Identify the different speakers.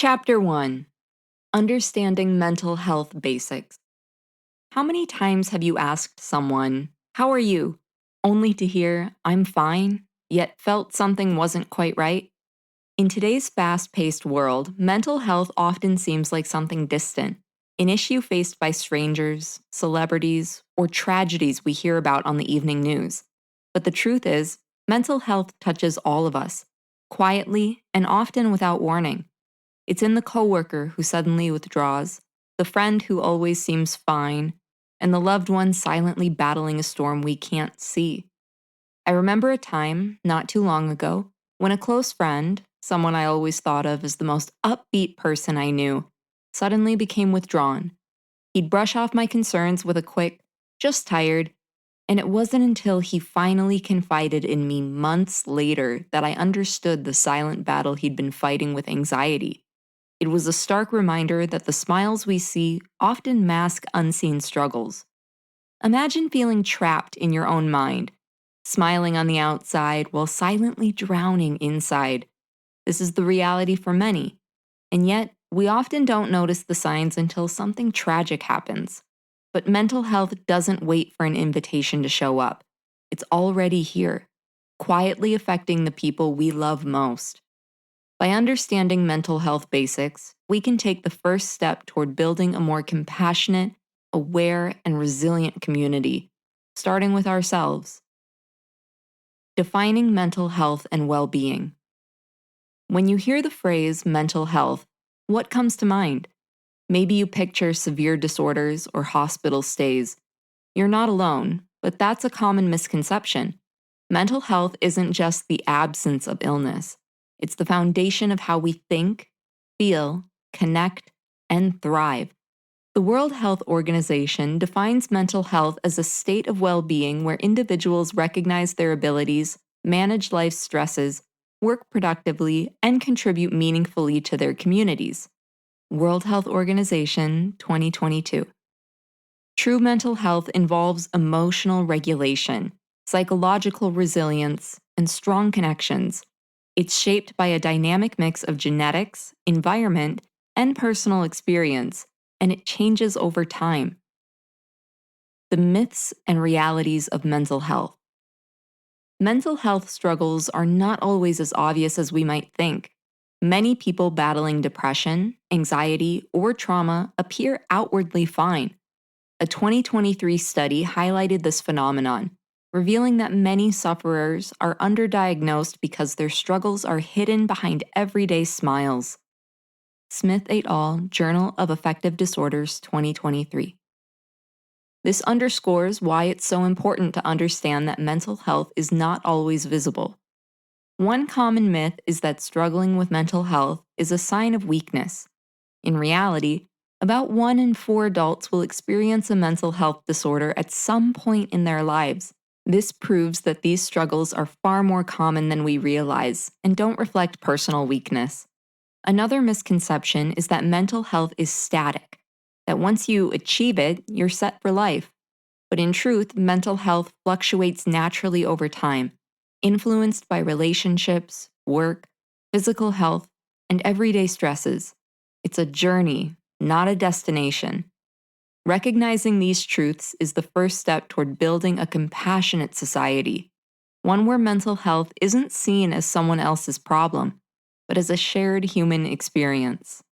Speaker 1: Chapter 1. Understanding Mental Health Basics. How many times have you asked someone, "How are you?" only to hear, "I'm fine," yet felt something wasn't quite right? In today's fast paced world, mental health often seems like something distant, an issue faced by strangers, celebrities, or tragedies we hear about on the evening news. But the truth is, mental health touches all of us, quietly and often without warning. It's in the coworker who suddenly withdraws, the friend who always seems fine, and the loved one silently battling a storm we can't see. I remember a time, not too long ago, when a close friend, someone I always thought of as the most upbeat person I knew, suddenly became withdrawn. He'd brush off my concerns with a quick, "just tired," and it wasn't until he finally confided in me months later that I understood the silent battle he'd been fighting with anxiety. It was a stark reminder that the smiles we see often mask unseen struggles. Imagine feeling trapped in your own mind, smiling on the outside while silently drowning inside. This is the reality for many, and yet we often don't notice the signs until something tragic happens. But mental health doesn't wait for an invitation to show up. It's already here, quietly affecting the people we love most. By understanding mental health basics, we can take the first step toward building a more compassionate, aware, and resilient community, starting with ourselves. Defining mental health and well being. When you hear the phrase mental health, what comes to mind? Maybe you picture severe disorders or hospital stays. You're not alone, but that's a common misconception. Mental health isn't just the absence of illness, it's the foundation of how we think, feel, connect, and thrive. The World Health Organization defines mental health as a state of well being where individuals recognize their abilities, manage life's stresses, work productively, and contribute meaningfully to their communities. World Health Organization 2022. True mental health involves emotional regulation, psychological resilience, and strong connections. It's shaped by a dynamic mix of genetics, environment, and personal experience, and it changes over time. The myths and realities of mental health. Mental health struggles are not always as obvious as we might think. Many people battling depression, anxiety, or trauma appear outwardly fine. A 2023 study highlighted this phenomenon, revealing that many sufferers are underdiagnosed because their struggles are hidden behind everyday smiles. Smith et al., Journal of Affective Disorders, 2023. This underscores why it's so important to understand that mental health is not always visible. One common myth is that struggling with mental health is a sign of weakness. In reality, about 1 in 4 adults will experience a mental health disorder at some point in their lives. This proves that these struggles are far more common than we realize and don't reflect personal weakness. Another misconception is that mental health is static, that once you achieve it, you're set for life. But in truth, mental health fluctuates naturally over time, influenced by relationships, work, physical health, and everyday stresses. It's a journey, not a destination. Recognizing these truths is the first step toward building a compassionate society, one where mental health isn't seen as someone else's problem, but as a shared human experience.